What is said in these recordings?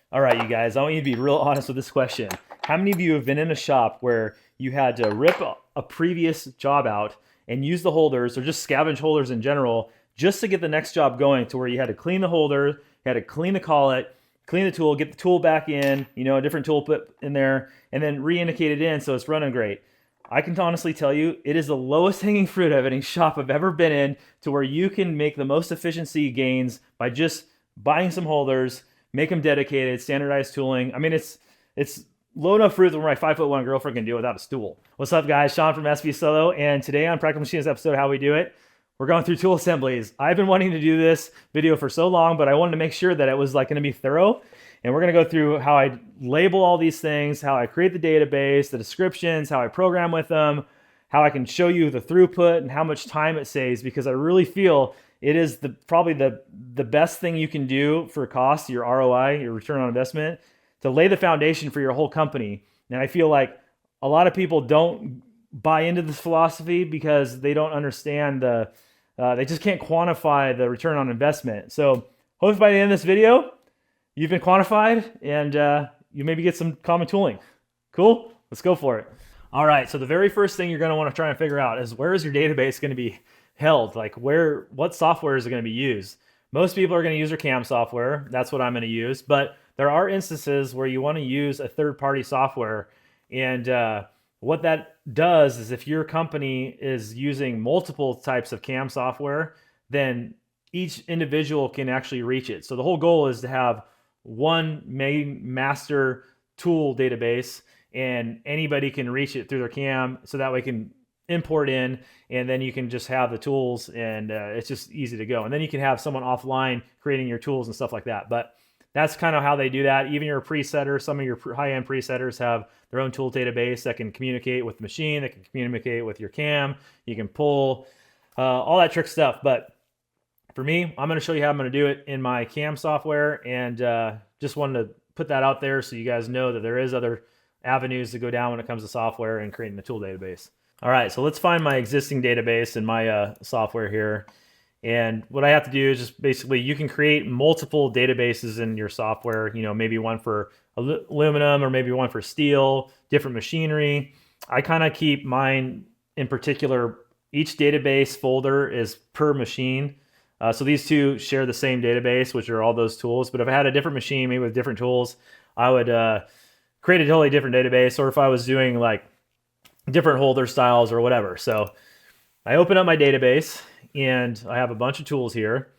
All right, you guys, I want you to be real honest with this question. How many of you have been in a shop where you had to rip a previous job out and use the holders or just scavenge holders in general just to get the next job going, to where you had to clean the holder, you had to clean the collet, clean the tool, get the tool back in, a different tool put in there, and then re-indicate it in so it's running great? I can honestly tell you, it is the lowest hanging fruit of any shop I've ever been in, to where you can make the most efficiency gains by just buying some holders, make them dedicated, standardized tooling. I mean, it's low enough fruit that my 5'1" girlfriend can do it without a stool. What's up, guys? Shawn from SBSolo, and today on Practical Machines episode, How We Do It, we're going through tool assemblies. I've been wanting to do this video for so long, but I wanted to make sure that it was going to be thorough. And we're going to go through how I label all these things, how I create the database, the descriptions, how I program with them, how I can show you the throughput and how much time it saves, because I really feel it is probably the best thing you can do for cost, your ROI, your return on investment, to lay the foundation for your whole company. And I feel like a lot of people don't buy into this philosophy because they don't understand they just can't quantify the return on investment. So hopefully by the end of this video, you've been quantified and you maybe get some common tooling. Cool? Let's go for it. All right, so the very first thing you're going to want to try and figure out is, where is your database going to be held? Like, what software is going to be used? Most people are going to use their CAM software. That's what I'm going to use. But there are instances where you want to use a third-party software. And what that does is, if your company is using multiple types of CAM software, then each individual can actually reach it. So the whole goal is to have one main master tool database, and anybody can reach it through their CAM, so that way can import in, and then you can just have the tools, and it's just easy to go. And then you can have someone offline creating your tools and stuff like that. But that's kind of how they do that. Even your presetter, some of your high-end presetters have their own tool database that can communicate with the machine, that can communicate with your CAM. You can pull all that trick stuff. But for me, I'm going to show you how I'm going to do it in my CAM software, and just wanted to put that out there so you guys know that there is other avenues to go down when it comes to software and creating the tool database. All right, so let's find my existing database in my software here. And what I have to do is just basically, you can create multiple databases in your software, maybe one for aluminum or maybe one for steel, different machinery. I kind of keep mine in particular, each database folder is per machine. So these two share the same database, which are all those tools. But if I had a different machine, maybe with different tools, I would create a totally different database, or if I was doing like different holder styles or whatever. So I open up my database, and I have a bunch of tools here.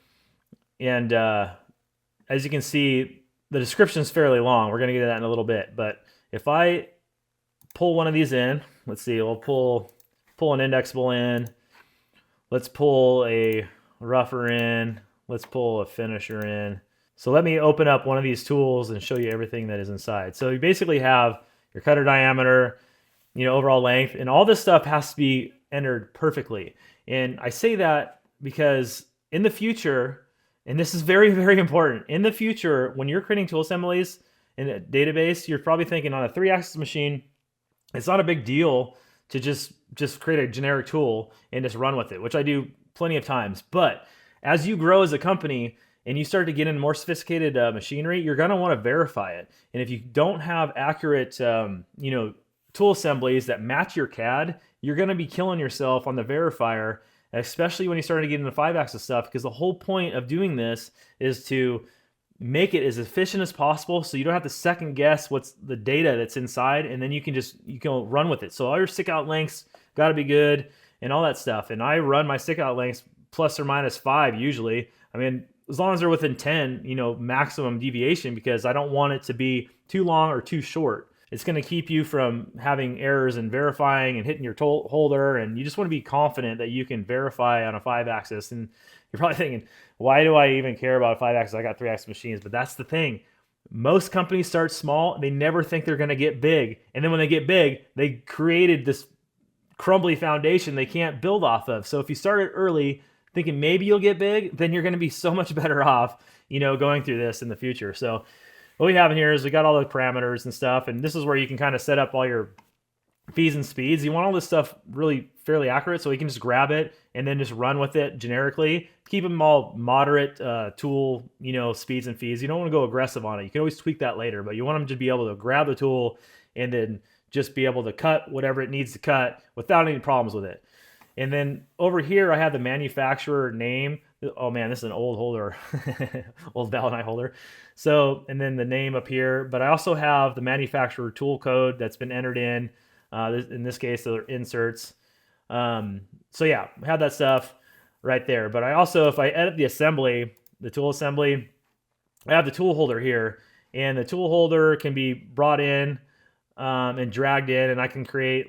And as you can see, the description is fairly long. We're going to get to that in a little bit. But if I pull one of these in, let's see, we'll pull an indexable in. Let's pull a rougher in. Let's pull a finisher in. So let me open up one of these tools and show you everything that is inside. So you basically have your cutter diameter, overall length, and all this stuff has to be entered perfectly. And I say that because in the future, and this is very, very important, in the future, when you're creating tool assemblies in a database, you're probably thinking, on a 3-axis machine, it's not a big deal to just create a generic tool and just run with it, which I do plenty of times. But as you grow as a company and you start to get in more sophisticated machinery, you're going to want to verify it. And if you don't have accurate, tool assemblies that match your CAD, you're going to be killing yourself on the verifier, especially when you start to get into 5-axis stuff, because the whole point of doing this is to make it as efficient as possible, so you don't have to second guess what's the data that's inside, and then you can run with it. So all your stickout lengths got to be good and all that stuff. And I run my stickout lengths plus or minus 5 usually. I mean, as long as they're within 10, maximum deviation, because I don't want it to be too long or too short. It's going to keep you from having errors and verifying and hitting your holder, and you just want to be confident that you can verify on a 5-axis. And you're probably thinking, why do I even care about a 5-axis? I got 3-axis machines. But that's the thing. Most companies start small. They never think they're going to get big. And then when they get big, they created this crumbly foundation they can't build off of. So if you started early thinking maybe you'll get big, then you're going to be so much better off, going through this in the future. So what we have in here is we got all the parameters and stuff, and this is where you can kind of set up all your fees and speeds. You want all this stuff really fairly accurate so you can just grab it and then just run with it generically. Keep them all moderate tool, speeds and fees. You don't want to go aggressive on it. You can always tweak that later, but you want them to be able to grab the tool and then just be able to cut whatever it needs to cut without any problems with it. And then over here, I have the manufacturer name. Oh man, this is an old holder, old Valentine holder. So, and then the name up here, but I also have the manufacturer tool code that's been entered in. In this case, they're inserts. So yeah, I have that stuff right there. But I also, if I edit the assembly, the tool assembly, I have the tool holder here, and the tool holder can be brought in and dragged in, and I can create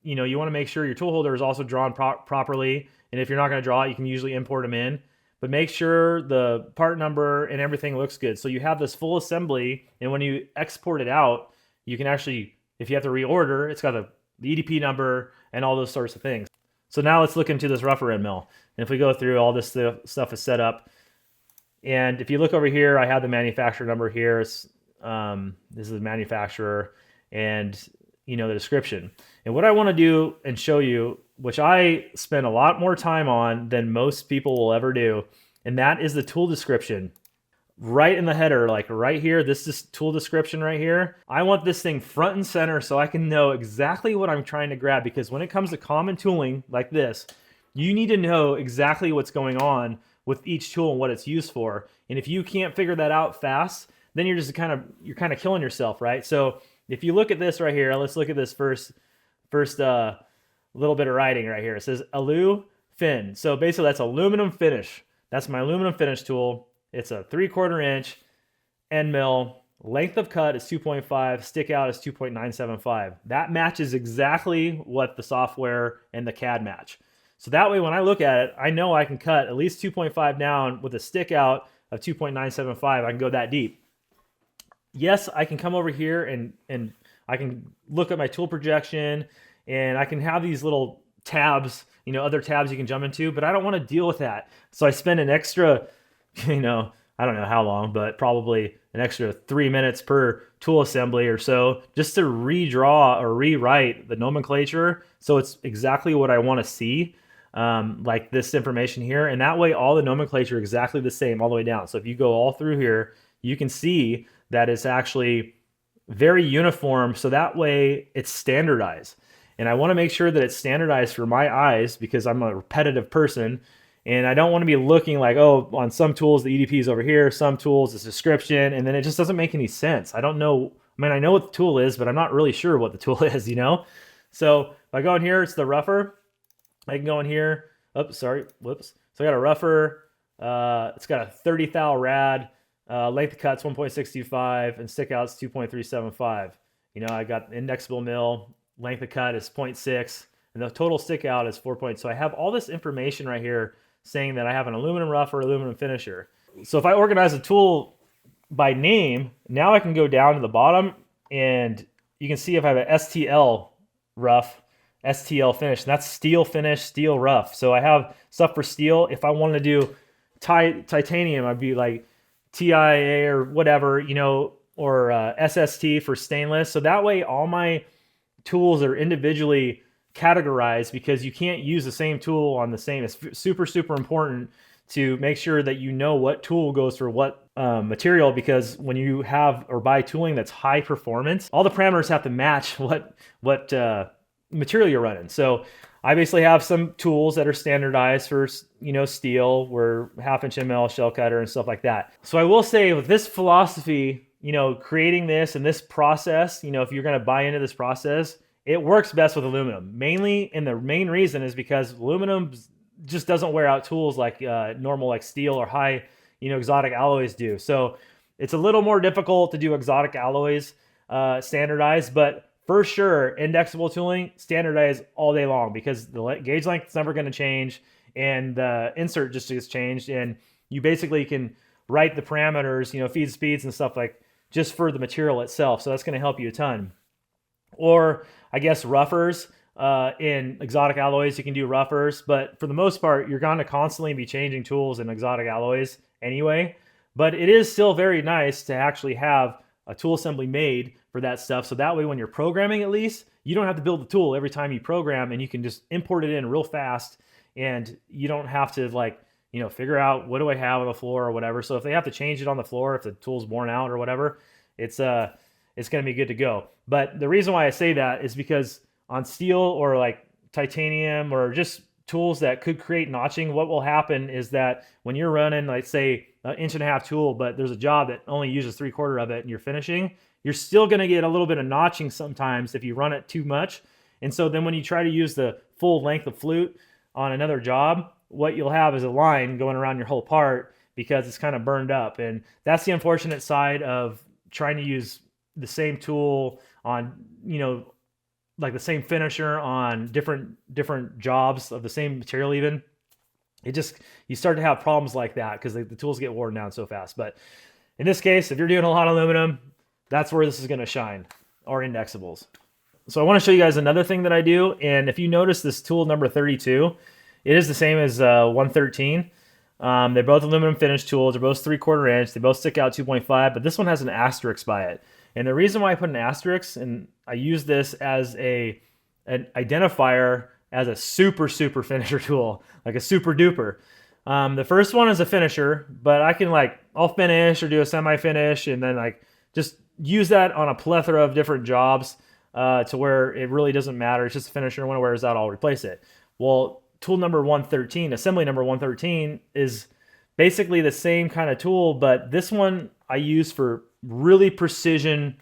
you want to make sure your tool holder is also drawn properly. And if you're not going to draw it, you can usually import them in. But make sure the part number and everything looks good. So you have this full assembly, and when you export it out, you can actually, if you have to reorder, it's got the EDP number and all those sorts of things. So now let's look into this rougher end mill. And if we go through, all this stuff is set up. And if you look over here, I have the manufacturer number here. This is the manufacturer and the description. And what I want to do and show you, which I spend a lot more time on than most people will ever do, and that is the tool description. Right in the header, like right here, this is tool description right here. I want this thing front and center so I can know exactly what I'm trying to grab, because when it comes to common tooling like this, you need to know exactly what's going on with each tool and what it's used for. And if you can't figure that out fast, then you're just kind of killing yourself, right? So if you look at this right here, let's look at this first little bit of writing right here. It says alu fin. So basically that's aluminum finish. That's my aluminum finish tool. It's a 3/4 inch end mill. Length of cut is 2.5. Stick out is 2.975. That matches exactly what the software and the CAD match. So that way when I look at it, I know I can cut at least 2.5 down with a stick out of 2.975. I can go that deep. Yes, I can come over here and I can look at my tool projection, and I can have these little tabs, other tabs you can jump into, but I don't want to deal with that. So I spend an extra, I don't know how long, but probably an extra 3 minutes per tool assembly or so just to redraw or rewrite the nomenclature so it's exactly what I want to see, like this information here. And that way all the nomenclature is exactly the same all the way down. So if you go all through here, you can see that it's actually very uniform, so that way it's standardized. And I want to make sure that it's standardized for my eyes, because I'm a repetitive person, and I don't want to be looking like, oh, on some tools the EDP is over here, some tools it's description, and then it just doesn't make any sense. I don't know. I mean, I know what the tool is, but I'm not really sure what the tool is, So if I go in here, it's the rougher. I can go in here. Oops, sorry. Whoops. So I got a rougher. It's got a 30 thou rad. Length of cut's 1.625 and stick out's 2.375. I got indexable mill. Length of cut is 0.6 and the total stick out is 4 points. So I have all this information right here saying that I have an aluminum rougher, aluminum finisher. So if I organize a tool by name, now I can go down to the bottom and you can see if I have an STL rough, STL finish, and that's steel finish, steel rough. So I have stuff for steel. If I wanted to do titanium, I'd be like TIA or whatever, or SST for stainless. So that way all my tools are individually categorized, because you can't use the same tool on the same. It's super, super important to make sure that you know what tool goes for what material, because when you have or buy tooling that's high performance, all the parameters have to match what material you're running. So I basically have some tools that are standardized for, steel, where 1/2 inch ML, shell cutter, and stuff like that. So I will say with this philosophy, creating this and this process, if you're going to buy into this process, it works best with aluminum. Mainly, and the main reason is because aluminum just doesn't wear out tools like normal, like steel or high, exotic alloys do. So it's a little more difficult to do exotic alloys standardized, but for sure, indexable tooling, standardized all day long, because the gauge length is never going to change and the insert just gets changed. And you basically can write the parameters, feed speeds and stuff like just for the material itself. So that's going to help you a ton. Or I guess roughers, in exotic alloys, you can do roughers, but for the most part, you're going to constantly be changing tools in exotic alloys anyway. But it is still very nice to actually have a tool assembly made for that stuff. So that way, when you're programming, at least you don't have to build the tool every time you program, and you can just import it in real fast, and you don't have to like, figure out what do I have on the floor or whatever. So if they have to change it on the floor, if the tool's worn out or whatever, it's going to be good to go. But the reason why I say that is because on steel or like titanium or just tools that could create notching, what will happen is that when you're running, like say, an 1.5-inch tool, but there's a job that only uses 3/4 of it and you're finishing, you're still going to get a little bit of notching sometimes if you run it too much. And so then when you try to use the full length of flute on another job, what you'll have is a line going around your whole part because it's kind of burned up. And that's the unfortunate side of trying to use the same tool on, like the same finisher on different jobs of the same material even. You start to have problems like that because the tools get worn down so fast. But in this case, if you're doing a lot of aluminum, that's where this is going to shine, or indexables. So I want to show you guys another thing that I do. And if you notice this tool number 32, it is the same as 113. They're both aluminum finish tools. They're both 3/4 inch. They both stick out 2.5, but this one has an asterisk by it. And the reason why I put an asterisk, and I use this as an identifier as a super finisher tool, like a super duper. The first one is a finisher, but I can I'll finish or do a semi-finish and then just use that on a plethora of different jobs to where it really doesn't matter. It's just a finisher. When it wears out, I'll replace it. Well, tool number 113, assembly number 113, is basically the same kind of tool, but this one I use for really precision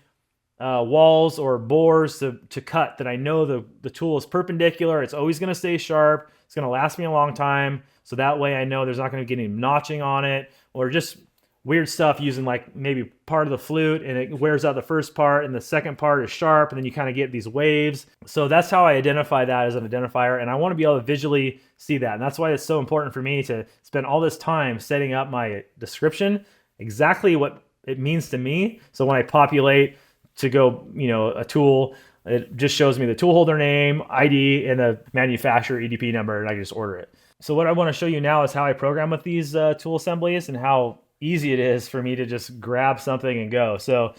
walls or bores to cut that I know the tool is perpendicular. It's always going to stay sharp. It's going to last me a long time. So that way I know there's not going to get any notching on it or just weird stuff using maybe part of the flute and it wears out the first part and the second part is sharp and then you kind of get these waves. So that's how I identify that as an identifier, and I want to be able to visually see that. And that's why it's so important for me to spend all this time setting up my description, exactly what it means to me. So when I populate to go, a tool, it just shows me the tool holder name, ID, and the manufacturer EDP number, and I can just order it. So what I want to show you now is how I program with these tool assemblies and how easy it is for me to just grab something and go. So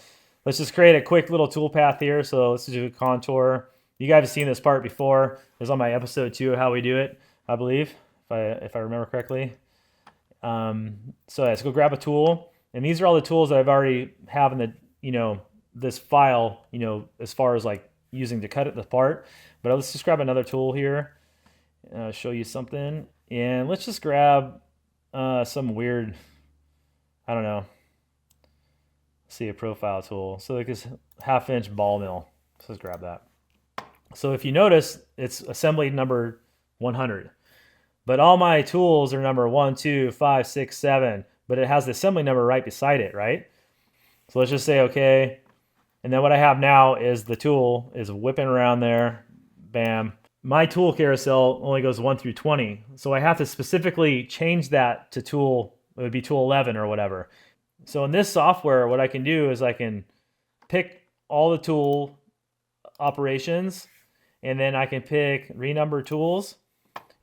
let's just create a quick little tool path here. So let's do a contour. You guys have seen this part before. It was on my episode 2 of how we do it, I believe, if I remember correctly. So let's go grab a tool. And these are all the tools that I've already have in the, this file, as far as using to cut it apart. But let's just grab another tool here. Show you something. And let's just grab some weird, I don't know. See, a profile tool. So like this 1/2-inch ball mill. So let's grab that. So if you notice, it's assembly number 100. But all my tools are number 1, 2, 5, 6, 7. But it has the assembly number right beside it, right? So let's just say okay. And then what I have now is the tool is whipping around there. Bam. My tool carousel only goes 1 through 20. So I have to specifically change that to tool, it would be tool 11 or whatever. So in this software, what I can do is I can pick all the tool operations, and then I can pick renumber tools.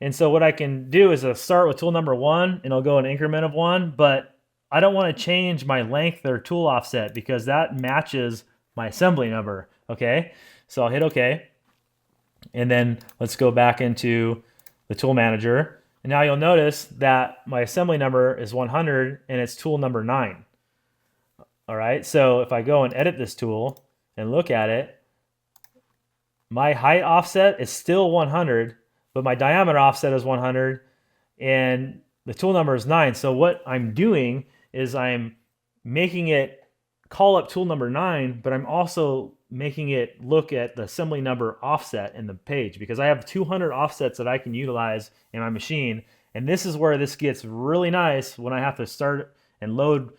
And so what I can do is start with tool number 1, and I'll go an increment of 1, but I don't want to change my length or tool offset because that matches my assembly number, okay? So I'll hit okay. And then let's go back into the tool manager. And now you'll notice that my assembly number is 100 and it's tool number 9. All right, so if I go and edit this tool and look at it, my height offset is still 100, but my diameter offset is 100 and the tool number is 9. So what I'm doing is I'm making it call up tool number 9, but I'm also making it look at the assembly number offset in the page because I have 200 offsets that I can utilize in my machine. And this is where this gets really nice when I have to start and load,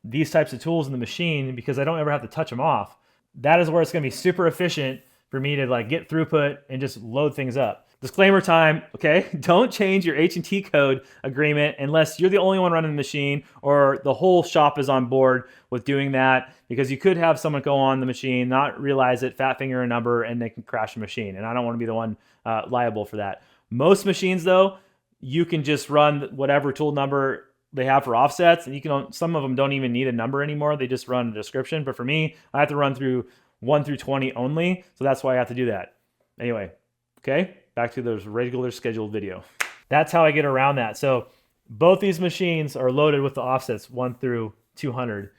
these types of tools in the machine because I don't ever have to touch them off. That is where it's going to be super efficient for me to get throughput and just load things up. Disclaimer time, okay? Don't change your H&T code agreement unless you're the only one running the machine or the whole shop is on board with doing that, because you could have someone go on the machine, not realize it, fat finger a number, and they can crash the machine. And I don't want to be the one liable for that. Most machines, though, you can just run whatever tool number they have for offsets, and some of them don't even need a number anymore. They just run a description. But for me, I have to run through 1 through 20 only. So that's why I have to do that. Anyway, okay, back to the regular scheduled video. That's how I get around that. So both these machines are loaded with the offsets 1 through 200.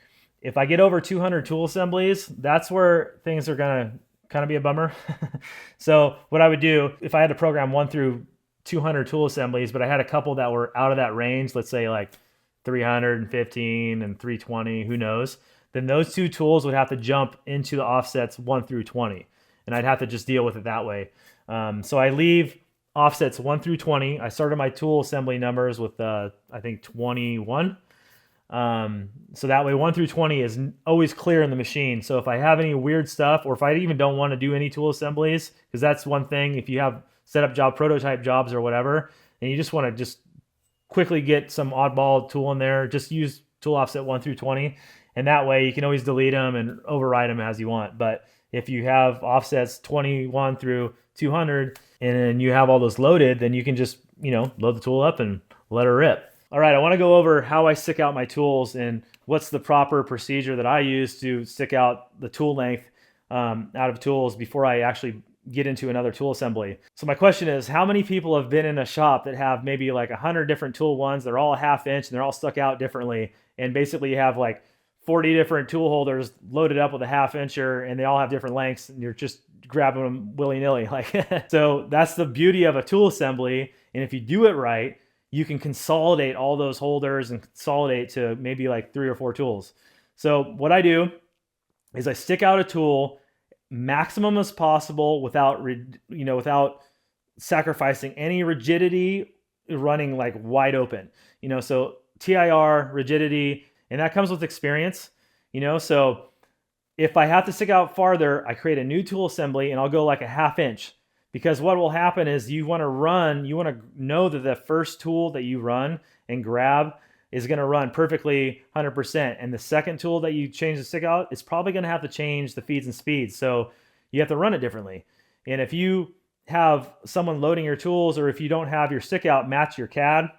If I get over 200 tool assemblies, that's where things are gonna kind of be a bummer. So what I would do, if I had to program 1 through 200 tool assemblies, but I had a couple that were out of that range, let's say like 315 and 320, who knows, then those two tools would have to jump into the offsets 1 through 20. And I'd have to just deal with it that way. So I leave offsets 1 through 20. I started my tool assembly numbers with, I think, 21. So that way 1 through 20 is always clear in the machine. So if I have any weird stuff, or if I even don't want to do any tool assemblies, because that's one thing, if you have setup job, prototype jobs or whatever, and you just want to just quickly get some oddball tool in there, just use tool offset 1 through 20. And that way you can always delete them and override them as you want. But if you have offsets 21 through 200 and you have all those loaded, then you can just, load the tool up and let her rip. All right, I want to go over how I stick out my tools and what's the proper procedure that I use to stick out the tool length out of tools before I actually get into another tool assembly. So my question is, how many people have been in a shop that have maybe like 100 different tool ones? They're all a ½ inch and they're all stuck out differently. And basically you have like 40 different tool holders loaded up with a ½ incher and they all have different lengths and you're just grabbing them willy-nilly. So that's the beauty of a tool assembly. And if you do it right, you can consolidate all those holders and consolidate to maybe like 3 or 4 tools. So what I do is I stick out a tool maximum as possible without sacrificing any rigidity, running like wide open. So TIR, rigidity, and that comes with experience. So if I have to stick out farther, I create a new tool assembly and I'll go like a ½ inch. Because what will happen is you want to know that the first tool that you run and grab is going to run perfectly 100%. And the second tool that you change the stick out is probably going to have to change the feeds and speeds. So you have to run it differently. And if you have someone loading your tools, or if you don't have your stick out match your CAD,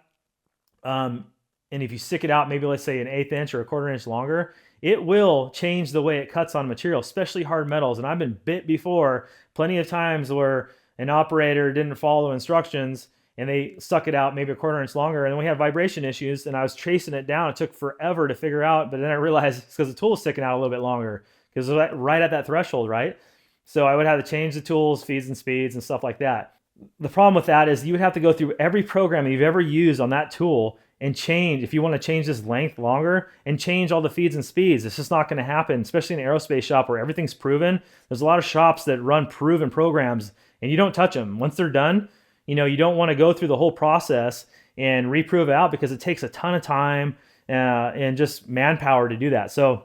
and if you stick it out, maybe let's say an 1/8 inch or a 1/4 inch longer, it will change the way it cuts on material, especially hard metals. And I've been bit before plenty of times where an operator didn't follow instructions and they stuck it out maybe a 1/4 inch longer, and then we had vibration issues and I was chasing it down. It took forever to figure out, but then I realized it's because the tool is sticking out a little bit longer because it's right at that threshold, right? So I would have to change the tools, feeds and speeds and stuff like that. The problem with that is you would have to go through every program you've ever used on that tool and change, if you want to change this length longer, and change all the feeds and speeds. It's just not going to happen, especially in an aerospace shop where everything's proven. There's a lot of shops that run proven programs and you don't touch them. Once they're done, you don't want to go through the whole process and reprove it out because it takes a ton of time and just manpower to do that. So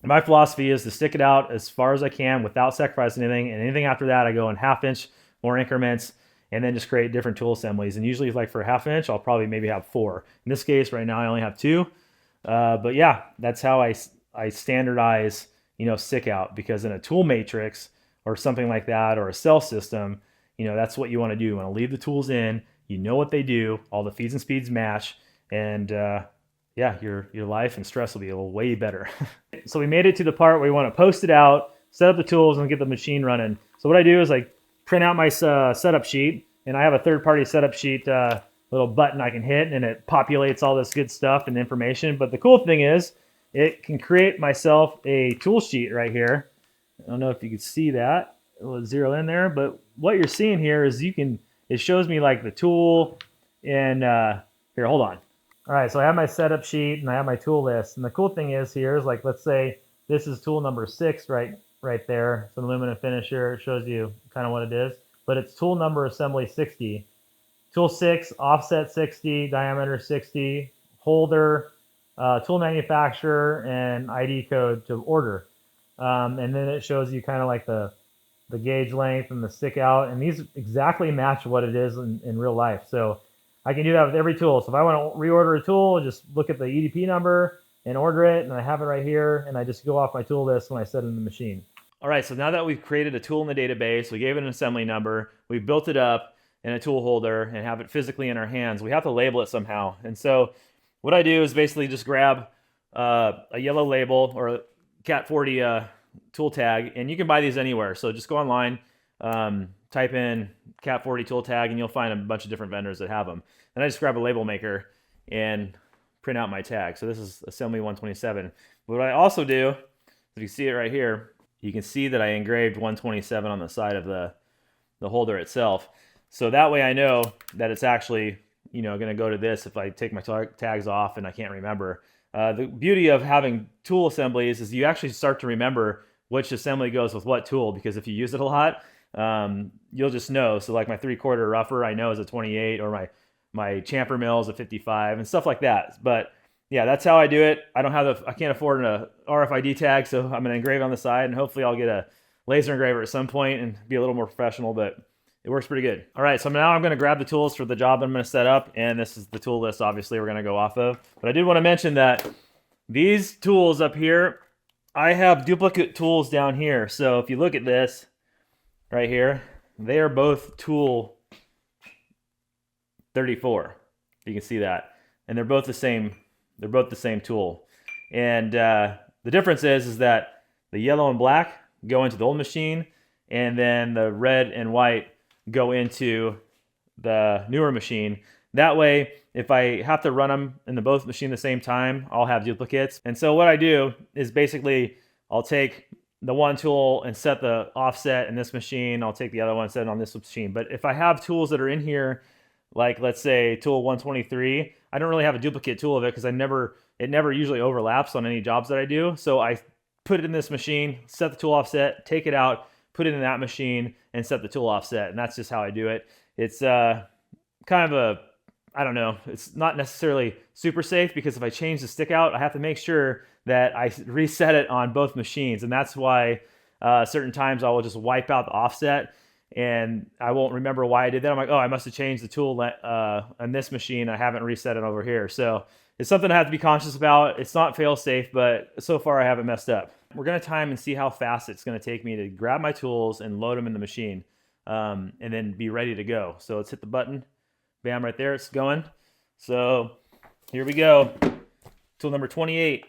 my philosophy is to stick it out as far as I can without sacrificing anything. And anything after that, I go in ½ inch more increments and then just create different tool assemblies. And usually like for a ½ inch, I'll probably maybe have 4. In this case, right now, I only have 2. But yeah, that's how I standardize, stick out, because in a tool matrix or something like that, or a cell system, that's what you want to do. You want to leave the tools in, what they do, all the feeds and speeds match, and yeah, your life and stress will be a little way better. So we made it to the part where we want to post it out, set up the tools, and get the machine running. So what I do is I print out my setup sheet, and I have a third-party setup sheet little button I can hit, and it populates all this good stuff and information. But the cool thing is it can create myself a tool sheet right here. I don't know if you can see that. It'll zero in there, but what you're seeing here is it shows me like the tool, and here, hold on. All right, so I have my setup sheet and I have my tool list. And the cool thing is here is, like, let's say this is tool number 6 right there. It's an aluminum finisher. It shows you kind of what it is, but it's tool number assembly 60. Tool 6, offset 60, diameter 60, holder, tool manufacturer, and ID code to order. And then it shows you kind of like the gauge length and the stick out, and these exactly match what it is in real life. So I can do that with every tool. So if I want to reorder a tool, just look at the EDP number and order it, and I have it right here, and I just go off my tool list when I set it in the machine. All right, so now that we've created a tool in the database, we gave it an assembly number, we've built it up in a tool holder and have it physically in our hands, we have to label it somehow. And so what I do is basically just grab a yellow label or a Cat 40 tool tag, and you can buy these anywhere. So just go online, type in Cat 40 tool tag, and you'll find a bunch of different vendors that have them. And I just grab a label maker and print out my tag. So this is assembly 127. What I also do, if you see it right here, you can see that I engraved 127 on the side of the holder itself. So that way I know that it's actually, you know, going to go to this if I take my tags off and I can't remember. The beauty of having tool assemblies is you actually start to remember which assembly goes with what tool, because if you use it a lot, you'll just know. So like my 3/4 rougher, I know is a 28, or my chamfer mill is a 55, and stuff like that. But yeah, that's how I do it. I can't afford an RFID tag, so I'm going to engrave on the side, and hopefully I'll get a laser engraver at some point and be a little more professional, but it works pretty good. All right, so now I'm going to grab the tools for the job I'm going to set up, and this is the tool list, obviously, we're going to go off of. But I did want to mention that these tools up here, I have duplicate tools down here. So if you look at this right here, they are both tool 34. You can see that, and they're both the same. They're both the same tool, and the difference is that the yellow and black go into the old machine, and then the red and white go into the newer machine. That way, if I have to run them in the both machine at the same time, I'll have duplicates. And so what I do is basically I'll take the one tool and set the offset in this machine. I'll take the other one, set it on this machine. But if I have tools that are in here, like let's say tool 123, I don't really have a duplicate tool of it because it never usually overlaps on any jobs that I do. So I put it in this machine, set the tool offset, take it out, put it in that machine, and set the tool offset. And that's just how I do it. It's kind of I don't know, it's not necessarily super safe, because if I change the stick out, I have to make sure that I reset it on both machines. And that's why certain times I will just wipe out the offset and I won't remember why I did that. I'm like, oh, I must have changed the tool on this machine. I haven't reset it over here. So it's something I have to be conscious about. It's not fail safe, but so far I haven't messed up. We're going to time and see how fast it's going to take me to grab my tools and load them in the machine, and then be ready to go. So let's hit the button. Bam, right there, it's going. So here we go. Tool number 28.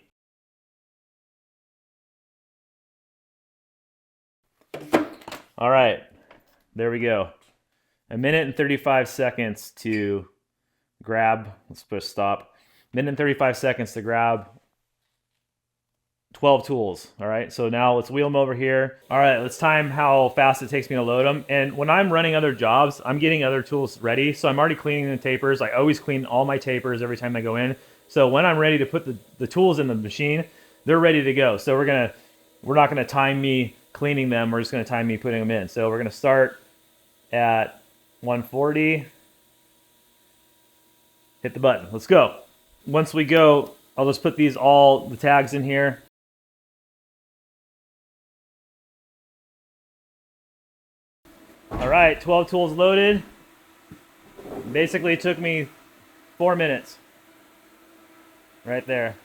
All right, there we go. 1 minute and 35 seconds to grab, let's put a stop. 1 minute and 35 seconds to grab 12 tools. All right, so now let's wheel them over here. All right, let's time how fast it takes me to load them. And when I'm running other jobs, I'm getting other tools ready. So I'm already cleaning the tapers. I always clean all my tapers every time I go in. So when I'm ready to put the tools in the machine, they're ready to go. So we're not gonna time me cleaning them. We're just gonna time me putting them in. So we're gonna start at 140. Hit the button. Let's go. Once we go, I'll just put the tags in here. All right, 12 tools loaded. Basically, it took me 4 minutes. Right there.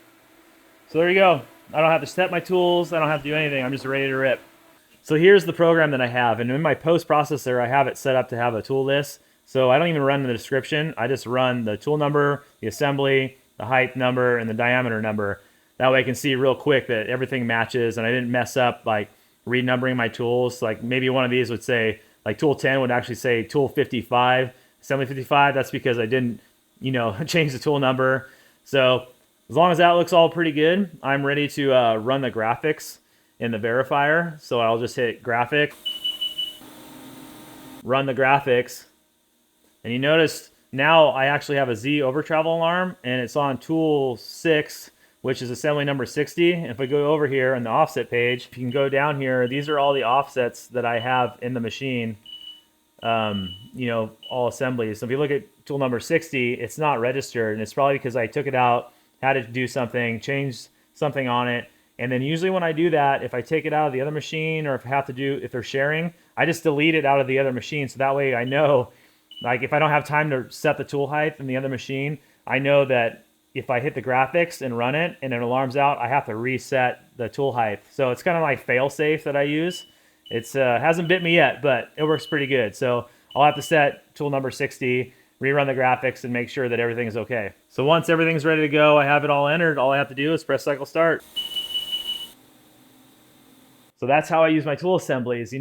So there you go. I don't have to set my tools. I don't have to do anything. I'm just ready to rip. So here's the program that I have. And in my post processor, I have it set up to have a tool list. So I don't even run the description. I just run the tool number, the assembly, the height number, and the diameter number. That way I can see real quick that everything matches and I didn't mess up like renumbering my tools. Like maybe one of these would say, like tool 10 would actually say tool 55, assembly 55. That's because I didn't, change the tool number. So as long as that looks all pretty good, I'm ready to run the graphics in the verifier. So I'll just hit graphic, run the graphics, and you notice now I actually have a Z over travel alarm, and it's on tool 6, which is assembly number 60. And if I go over here on the offset page, if you can go down here, these are all the offsets that I have in the machine, all assemblies. So if you look at tool number 60, it's not registered, and it's probably because I took it out, had to do something, changed something on it. And then usually when I do that, if I take it out of the other machine, or if they're sharing, I just delete it out of the other machine. So that way I know, like if I don't have time to set the tool height in the other machine, I know that if I hit the graphics and run it and it alarms out, I have to reset the tool height. So it's kind of like fail safe that I use. It's hasn't bit me yet, but it works pretty good. So I'll have to set tool number 60, rerun the graphics, and make sure that everything is okay. So once everything's ready to go, I have it all entered. All I have to do is press cycle start. So that's how I use my tool assemblies.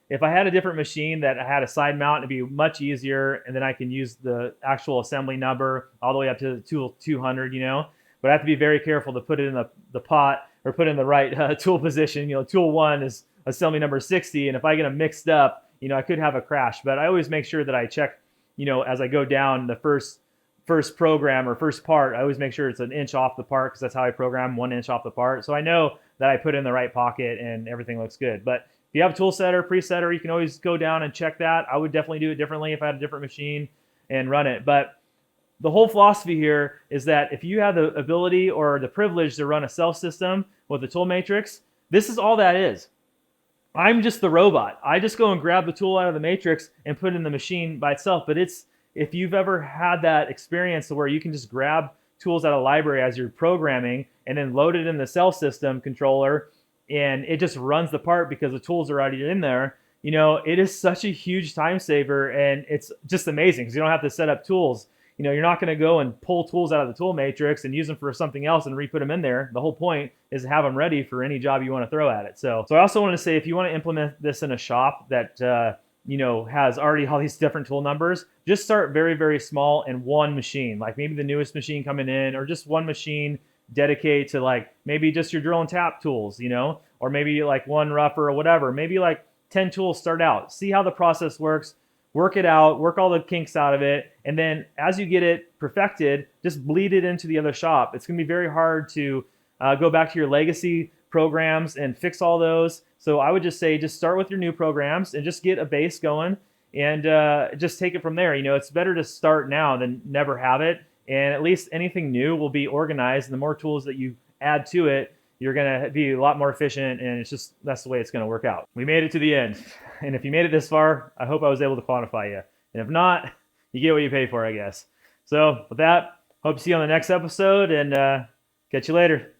If I had a different machine that had a side mount, it'd be much easier, and then I can use the actual assembly number all the way up to the tool 200, But I have to be very careful to put it in the pot or put it in the right tool position. Tool 1 is assembly number 60, and if I get them mixed up, I could have a crash. But I always make sure that I check, as I go down the first program or first part, I always make sure it's an inch off the part, because that's how I program, 1 inch off the part. So I know that I put it in the right pocket and everything looks good. But if you have a tool setter, presetter, you can always go down and check that. I would definitely do it differently if I had a different machine and run it. But the whole philosophy here is that if you have the ability or the privilege to run a self system with a tool matrix, this is all that is. I'm just the robot. I just go and grab the tool out of the matrix and put it in the machine by itself. But if you've ever had that experience where you can just grab tools out of library as you're programming and then load it in the self system controller, and it just runs the part because the tools are already in there, it is such a huge time saver, and it's just amazing because you don't have to set up tools. You're not going to go and pull tools out of the tool matrix and use them for something else and re-put them in there. The whole point is to have them ready for any job you want to throw at it. So I also want to say, if you want to implement this in a shop that has already all these different tool numbers, just start very, very small in one machine, like maybe the newest machine coming in, or just one machine dedicated to like maybe just your drill and tap tools, or maybe like one rougher or whatever. Maybe like 10 tools start out. See how the process works, work it out, work all the kinks out of it, and then as you get it perfected, just bleed it into the other shop. It's going to be very hard to go back to your legacy programs and fix all those. So I would just say, just start with your new programs and just get a base going, and just take it from there. It's better to start now than never have it, and at least anything new will be organized, and the more tools that you add to it, you're going to be a lot more efficient, and that's the way it's going to work out. We made it to the end, and if you made it this far, I hope I was able to quantify you, and if not, you get what you pay for, I guess. So with that, hope to see you on the next episode, and catch you later.